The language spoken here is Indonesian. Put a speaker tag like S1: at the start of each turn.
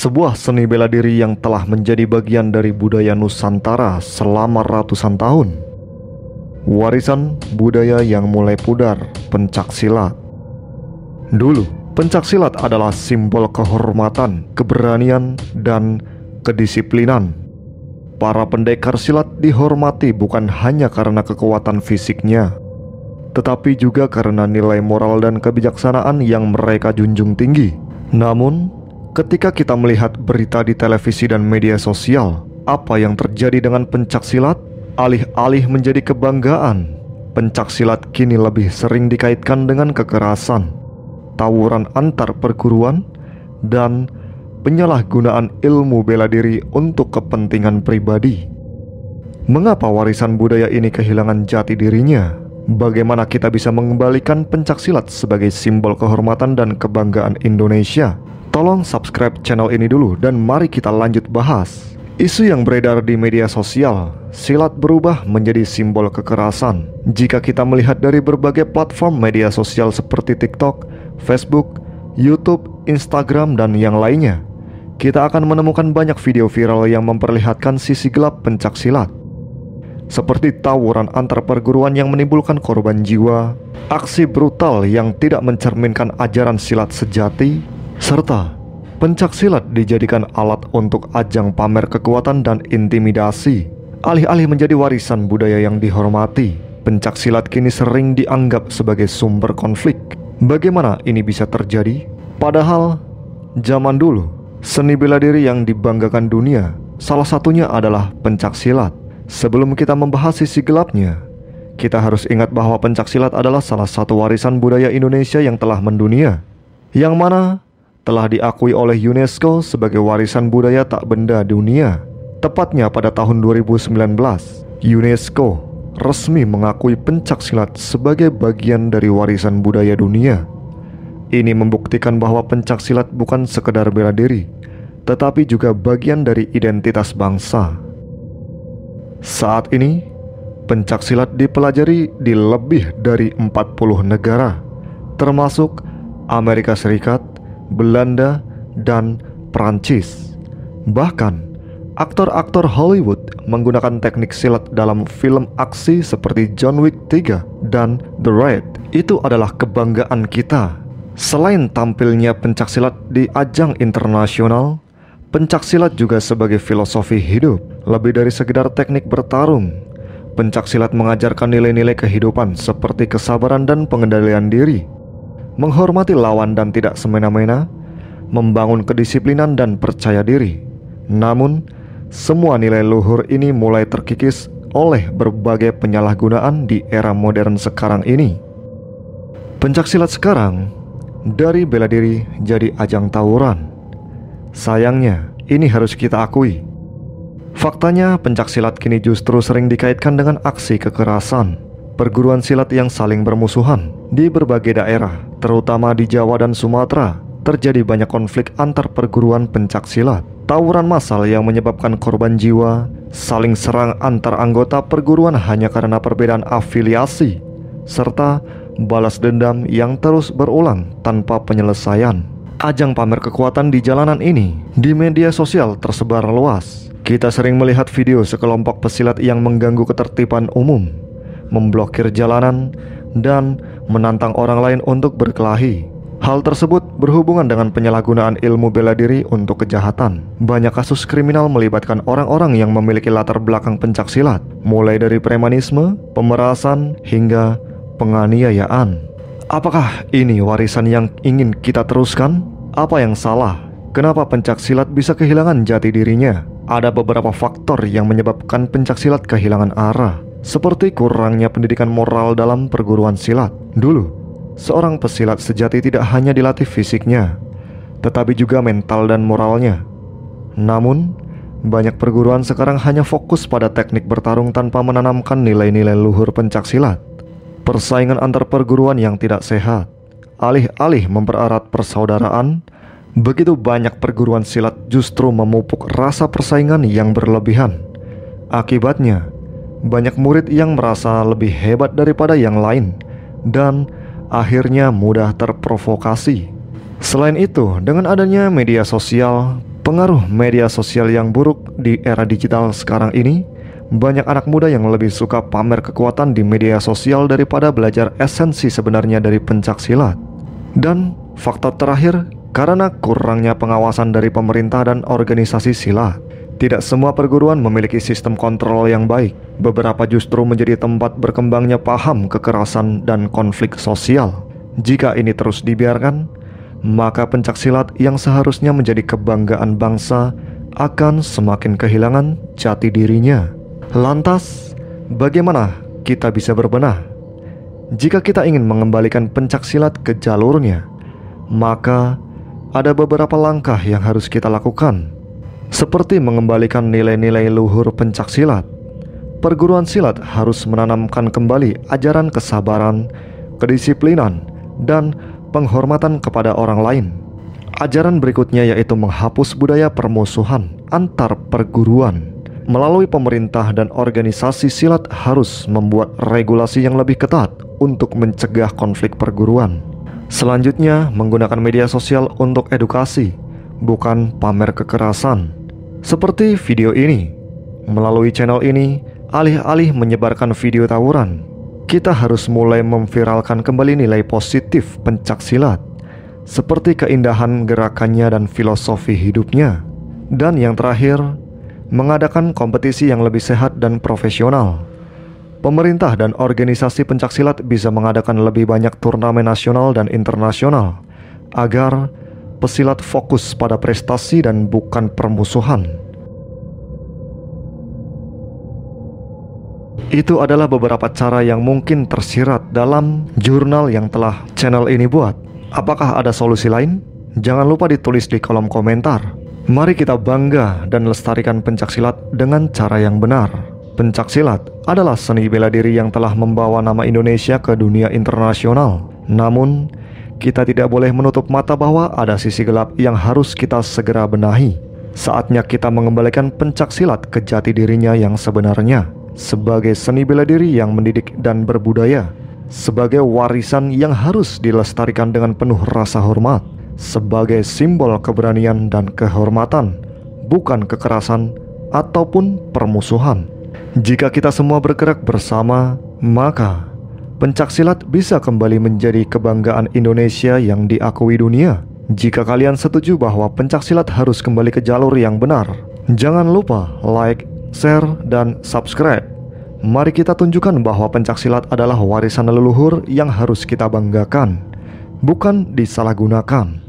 S1: sebuah seni bela diri yang telah menjadi bagian dari budaya Nusantara selama ratusan tahun. Warisan budaya yang mulai pudar, pencaksilat. Dulu, pencaksilat adalah simbol kehormatan, keberanian, dan kedisiplinan. Para pendekar silat dihormati bukan hanya karena kekuatan fisiknya, tetapi juga karena nilai moral dan kebijaksanaan yang mereka junjung tinggi. Namun, ketika kita melihat berita di televisi dan media sosial, apa yang terjadi dengan pencaksilat? Alih-alih menjadi kebanggaan, pencaksilat kini lebih sering dikaitkan dengan kekerasan, tawuran antar perguruan, dan penyalahgunaan ilmu bela diri untuk kepentingan pribadi. Mengapa warisan budaya ini kehilangan jati dirinya? Bagaimana kita bisa mengembalikan pencaksilat sebagai simbol kehormatan dan kebanggaan Indonesia? Tolong subscribe channel ini dulu dan mari kita lanjut bahas. Isu yang beredar di media sosial, silat berubah menjadi simbol kekerasan. Jika kita melihat dari berbagai platform media sosial seperti TikTok, Facebook, YouTube, Instagram, dan yang lainnya, kita akan menemukan banyak video viral yang memperlihatkan sisi gelap pencaksilat, seperti tawuran antar perguruan yang menimbulkan korban jiwa, aksi brutal yang tidak mencerminkan ajaran silat sejati, serta pencaksilat dijadikan alat untuk ajang pamer kekuatan dan intimidasi. Alih-alih menjadi warisan budaya yang dihormati, pencaksilat kini sering dianggap sebagai sumber konflik. Bagaimana ini bisa terjadi? Padahal, zaman dulu, seni bela diri yang dibanggakan dunia, salah satunya adalah pencaksilat. Sebelum kita membahas sisi gelapnya, kita harus ingat bahwa pencaksilat adalah salah satu warisan budaya Indonesia yang telah mendunia, yang mana telah diakui oleh UNESCO sebagai warisan budaya tak benda dunia. Tepatnya pada tahun 2019, UNESCO resmi mengakui pencaksilat sebagai bagian dari warisan budaya dunia. Ini membuktikan bahwa pencaksilat bukan sekedar bela diri, tetapi juga bagian dari identitas bangsa. Saat ini, pencaksilat dipelajari di lebih dari 40 negara, termasuk Amerika Serikat, Belanda, dan Prancis. Bahkan, aktor-aktor Hollywood menggunakan teknik silat dalam film aksi seperti John Wick 3 dan The Raid. Itu adalah kebanggaan kita. Selain tampilnya pencaksilat di ajang internasional, pencaksilat juga sebagai filosofi hidup. Lebih dari sekedar teknik bertarung, pencaksilat mengajarkan nilai-nilai kehidupan seperti kesabaran dan pengendalian diri, menghormati lawan dan tidak semena-mena, membangun kedisiplinan dan percaya diri. Namun, semua nilai luhur ini mulai terkikis oleh berbagai penyalahgunaan di era modern sekarang ini. Pencaksilat sekarang dari bela diri jadi ajang tawuran. Sayangnya, ini harus kita akui. Faktanya, pencaksilat kini justru sering dikaitkan dengan aksi kekerasan. Perguruan silat yang saling bermusuhan di berbagai daerah, terutama di Jawa dan Sumatera, terjadi banyak konflik antar perguruan pencaksilat. Tawuran massal yang menyebabkan korban jiwa, saling serang antar anggota perguruan hanya karena perbedaan afiliasi, serta balas dendam yang terus berulang tanpa penyelesaian. Ajang pamer kekuatan di jalanan ini di media sosial tersebar luas. Kita sering melihat video sekelompok pesilat yang mengganggu ketertiban umum, memblokir jalanan, dan menantang orang lain untuk berkelahi. Hal tersebut berhubungan dengan penyalahgunaan ilmu bela diri untuk kejahatan. Banyak kasus kriminal melibatkan orang-orang yang memiliki latar belakang pencaksilat, mulai dari premanisme, pemerasan, hingga penganiayaan. Apakah ini warisan yang ingin kita teruskan? Apa yang salah? Kenapa pencaksilat bisa kehilangan jati dirinya? Ada beberapa faktor yang menyebabkan pencaksilat kehilangan arah, seperti kurangnya pendidikan moral dalam perguruan silat. Dulu, seorang pesilat sejati tidak hanya dilatih fisiknya, tetapi juga mental dan moralnya. Namun, banyak perguruan sekarang hanya fokus pada teknik bertarung tanpa menanamkan nilai-nilai luhur pencaksilat. Persaingan antar perguruan yang tidak sehat, alih-alih mempererat persaudaraan, begitu banyak perguruan silat justru memupuk rasa persaingan yang berlebihan. Akibatnya, banyak murid yang merasa lebih hebat daripada yang lain, dan akhirnya mudah terprovokasi. Selain itu, dengan adanya media sosial, Pengaruh media sosial yang buruk di era digital sekarang ini, banyak anak muda yang lebih suka pamer kekuatan di media sosial daripada belajar esensi sebenarnya dari pencaksilat. Dan faktor terakhir, karena kurangnya pengawasan dari pemerintah dan organisasi silat. Tidak semua perguruan memiliki sistem kontrol yang baik. Beberapa justru menjadi tempat berkembangnya paham kekerasan dan konflik sosial. Jika ini terus dibiarkan, maka pencaksilat yang seharusnya menjadi kebanggaan bangsa akan semakin kehilangan jati dirinya. Lantas, bagaimana kita bisa berbenah? Jika kita ingin mengembalikan pencaksilat ke jalurnya, maka ada beberapa langkah yang harus kita lakukan. Seperti mengembalikan nilai-nilai luhur pencaksilat. Perguruan silat harus menanamkan kembali ajaran kesabaran, kedisiplinan, dan penghormatan kepada orang lain. Ajaran berikutnya yaitu menghapus budaya permusuhan antar perguruan. Melalui pemerintah dan organisasi silat harus membuat regulasi yang lebih ketat untuk mencegah konflik perguruan. Selanjutnya, menggunakan media sosial untuk edukasi, bukan pamer kekerasan. Seperti video ini. Melalui channel ini, alih-alih menyebarkan video tawuran, kita harus mulai memviralkan kembali nilai positif pencaksilat, seperti keindahan gerakannya dan filosofi hidupnya. Dan yang terakhir, mengadakan kompetisi yang lebih sehat dan profesional. Pemerintah dan organisasi pencaksilat bisa mengadakan lebih banyak turnamen nasional dan internasional, agar pesilat fokus pada prestasi dan bukan permusuhan. Itu adalah beberapa cara yang mungkin tersirat dalam jurnal yang telah channel ini buat. Apakah ada solusi lain? Jangan lupa ditulis di kolom komentar. Mari kita bangga dan lestarikan pencaksilat dengan cara yang benar. Pencaksilat adalah seni bela diri yang telah membawa nama Indonesia ke dunia internasional. Namun, kita tidak boleh menutup mata bahwa ada sisi gelap yang harus kita segera benahi. Saatnya kita mengembalikan pencaksilat ke jati dirinya yang sebenarnya, sebagai seni bela diri yang mendidik dan berbudaya, sebagai warisan yang harus dilestarikan dengan penuh rasa hormat, sebagai simbol keberanian dan kehormatan, bukan kekerasan ataupun permusuhan. Jika kita semua bergerak bersama, maka pencaksilat bisa kembali menjadi kebanggaan Indonesia yang diakui dunia. Jika kalian setuju bahwa pencaksilat harus kembali ke jalur yang benar, jangan lupa like, share, dan subscribe. Mari kita tunjukkan bahwa pencaksilat adalah warisan leluhur yang harus kita banggakan, bukan disalahgunakan.